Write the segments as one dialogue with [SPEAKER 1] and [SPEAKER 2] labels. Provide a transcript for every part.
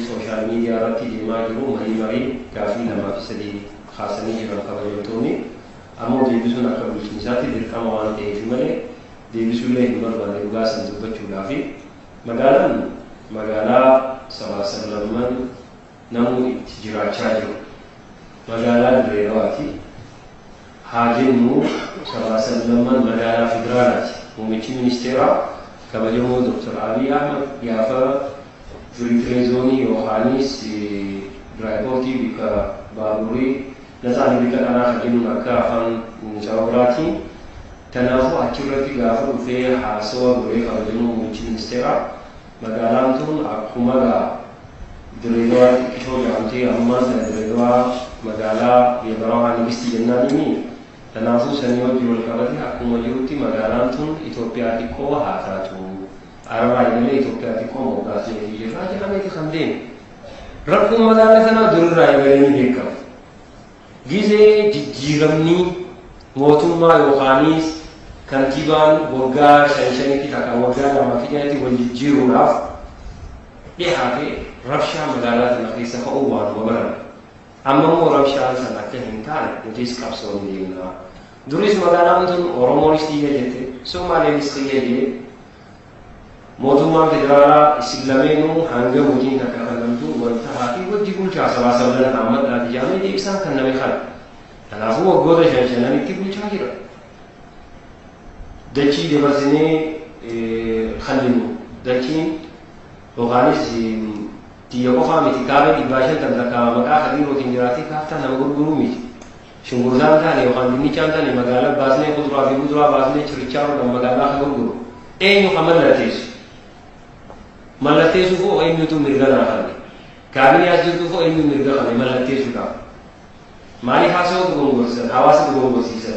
[SPEAKER 1] سوشيال ميديا رتي ما يجرو مري كافي لما في سدي خاصني جرا خبرتوني أمو ديبسون أكبر شنساتي بالكام وان تيجمله ديبسون له نمر بعد رجاس نزبط شلافي مقالا سبا سلمان نمو تجرا شاجو مقالا دريواتي حاجنو سبا سلمان مقالا فدرالات ومشي منستيرا كبجمو دكتور علي أحمد يافا جريتريزوني يوحانيس درايبوتي بكا بابوري نزاني بكا أنا خجلو نكافن جاوراتي تنافو أكيرتي غافر في حاسوا بري كبجمو مشي منستيرا مقالانتون أكوماغا دريدوا كتو جامتي أمان دريدوا مقالا يبراو عن بستي جنانيني تنافو سنيو جول كبتي أكوما جروتي مقالانتون إثيوبيا تيكو هاتاتو عربا يملي إثيوبيا تيكو موقاتي يجي راجل أميتي خمدين ربكم مقالتنا درر رايبريني بيكا جيزي جيرمني موتوما يوخانيس كانتيبان وغا شنشنتي تاكا وغا لما فيجانتي والجيرو راف لحافي رفشا مقالات نقيسة فأوان وبرن أما مو رفشا سنكه هنتان نجيس كابسون دينا دوريس مقالاتون أورومونيستية جيتي سوماليستية جيتي موضوع فدرالا إسلامينو هنگا وجين تاكا خدمتو والتحاكي وجي قول شاسا باسا نعمد لا تجامي دي إبسان كان نمي خد تنافو وقوة شنشناني تقول شاكرا دچي دبرسني خلينو دچين وغانيس تيجو فامي تكابل إباشة تملكا مكا خديرو تنجراتي كافتا نمغر قرومي شنغرزان تاني وخانديني چان تاني مقالا بازني خضرا في خضرا بازني چرچارو نم مقالا خبر قرو اينو خمال لاتيسو ملاتيسو فو اينو تو مرغانا خالي كابني أجلتو فو اينو مرغانا ملاتيسو كاف مالي حاسو تقوم حواس تقوم سيسا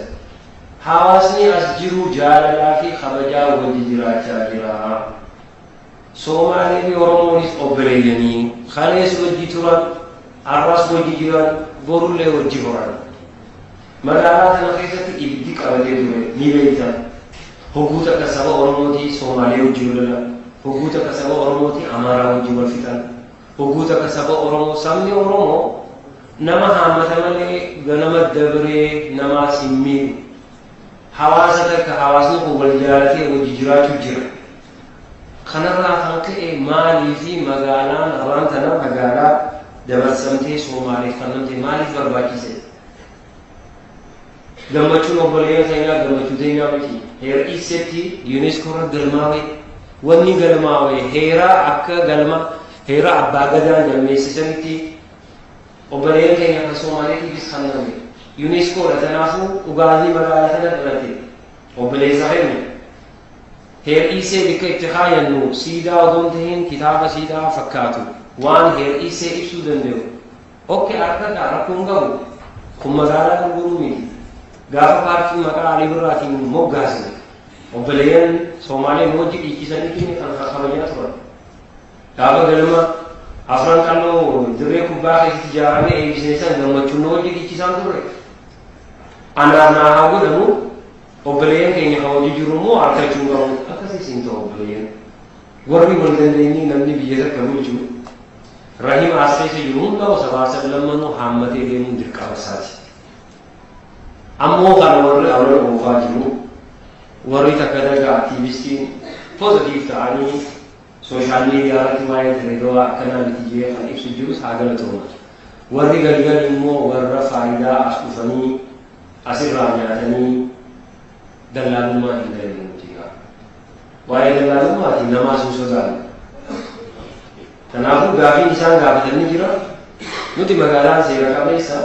[SPEAKER 1] حواسني أسجرو جالالا في خبجا وججرا چاجرا سومالي في أورومونيس أوبريجني خاليس وجي توران أرواس وجي جيران غورولي وجي هوران مقالات نخيصة إبديك أبدي دوري نيبيتا هوغوتا كسبا أوروموتي سومالي وجي ولا هوغوتا كسبا أوروموتي أمارا وجي والفتان هوغوتا كسبا أورومو سامني أورومو نما هامتا ملي غنما دبري نما سمي حواسة كحواسنا قبل جالتي وججراتو جرا خنرا خلقه مالي في مقالان أرانتنا مقالا دبرسمتي سومالي خنمتي مالي فرباكيسي gammachuun obboleeyyan keenyaa gammachuu teenyaa miti heera ibsetti yuuneeskoo irra galmaawee wanni galmaawee heera akka galma heera abbaa gadaa galmeessisanitti obboleeyyan keenya kan Soomaaliitiifis kenname yuuneeskoodha tanaafuu dhugaatii magaalaa kana dhalate obboleessa keenya heera ibsee bikka itti kaayannu siidaa odoon ta'een kitaaba siidaa fakkaatu waan heera ibsee ibsuu danda'u okke harkadha rakkoon qabu kun magaalaa gurguruu miti gaafa paartiin maqaa alii birraatiin moggaasne obboleeyyan Soomaaleen hojii dhiichiisaniitiin kan kabajaa turan gaafa galma afran qalloo dirree kubbaa keessatti ijaaramee eebbisne san gammachuun hojii dhiichisaan turre anaanaa haa godhamu obboleeyyan keenya kan hojii jiru immoo harkachuu qabu akkasii siin ta'u obboleeyyan warri wal dandeenyii namni biyya takka bulchu rahim askeessa jiru hundaa sabaa sallammanuu haammatee deemuun dirqama isaati. Ammoo kana warri awwala oofaa jiru warri takka daga aktiivistiin poozitiif ta'anii sooshaal miidiyaa irratti waa'ee Dirreedawaa akkanaa nitijjee kan ibsu jirus haa galatooma. Warri galgal immoo warra faayidaa as dhufanii asirraa nyaatanii dallaalummaa hin dalaginu jiraa. Waa'ee dallaalummaati namaas hin sodaanne. Kanaafuu gaafiin isaan gaafatanii jira nuti magaalaan seera qabeessa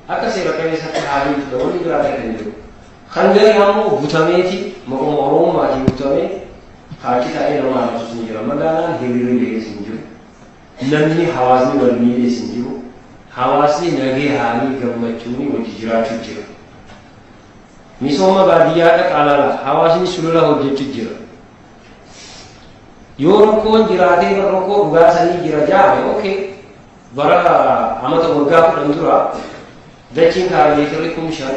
[SPEAKER 1] akka seera qabeessatti haalii wanni biraa kan jiru kan gari ammoo butameeti maquma Oromoomaatiin butamee haaki ta'ee nama arrabsus ni jira magaalaan hiriirri beekas hin jiru namni hawaasni wal miidhees hin jiru hawaasni nagee haalii gammachuuni wajji jiraachuu jira misooma baadiyyaa dhaqaalala hawaasni sulula hojjechuu jira yoo rakkoon jiraatee rakkoo dhugaasanii jira jaame okay bara amata waggaa 10 dura dachiin kaaree kumshan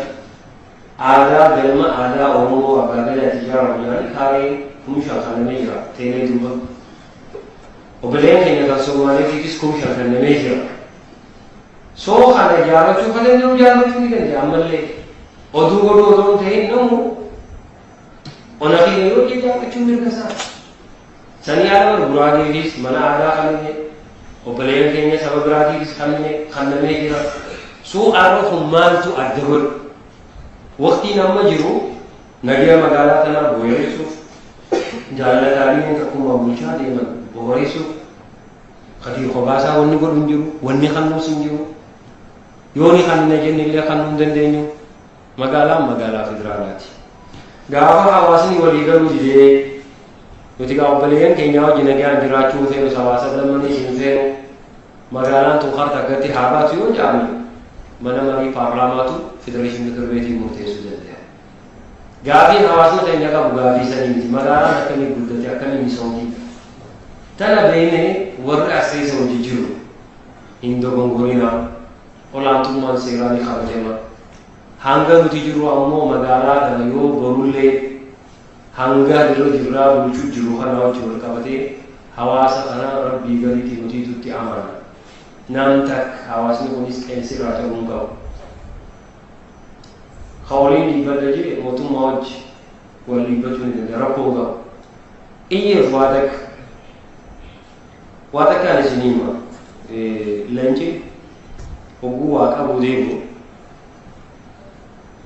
[SPEAKER 1] aadaa galma aadaa Oromoo abbaa gadaa ijaaramu yaani kaaree kumshan kanamee jira teelee duuba obboleeyyan keenya kan Soomaaliitiifis birriis kun shakannamee jira. Soo kana ijaarrachuu kan danda'u ijaarrachuu ni danda'a ammallee oduu godhuu otoo hin ta'in namu ona keenya yoo ijaarrachuu mirga isaati. Sanii haala Guraageefis mana aadaa qabne obboleeyyan keenya saba biraatiifis kannamee jira. Soo arra kun maaltu adda godhu? Waqtiin amma jiru nageenya magaalaa kanaa booressuuf jaallatanii akkuma bulchaa deeman booressuuf kadii qobaasaa wanni godhu hin jiru, wanni kannuus hin jiru. Yooni kan jenne illee kannuu hin dandeenyu magaalaan magaalaa federaalaati. Gaafa hawaasni walii galuu didee nuti gaa obboleeyyan keenyaa wajjin nagaan jiraachuu feenu hawaasa lammanii isin feenu magaalaan tun harka gatti haa baatu yoo jedhame mana marii paarlaamaatu federeeshinii mikir beetii murteessuu danda'a. Gaafiin hawaasni keenya qabu gaafii sanii miti magaalaan akkamii guddate akkamii misoomti. Tana beeknee warri asirreessa hojii jiru hin dogongorinaa olaantummaan seeraa ni kabajama. Hanga nuti jiru ammoo magaalaa kana yoo borullee hanga yeroo jirraa bulchuu jiru kana wajjin wal qabatee hawaasa kana rabbii gadiitii nutiitutti amana. Nam takka hawaasni kunis qeensirraa ta'uu hin qabu. Hawliin dhiibbadha jedhe mootummaa wajji wal dhiibbachuu ni danda'a rakkoo hin qabu. Iyyeef waa takkaan isinii hima leenci oguu waaqa buudeemu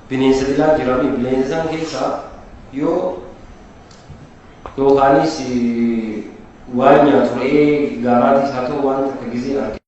[SPEAKER 1] bineensa dilaa jirami bineensa san keessaa yoo yookaanis waan nyaatu re'ee gaaraatis haa ta'u waan takka gisee arge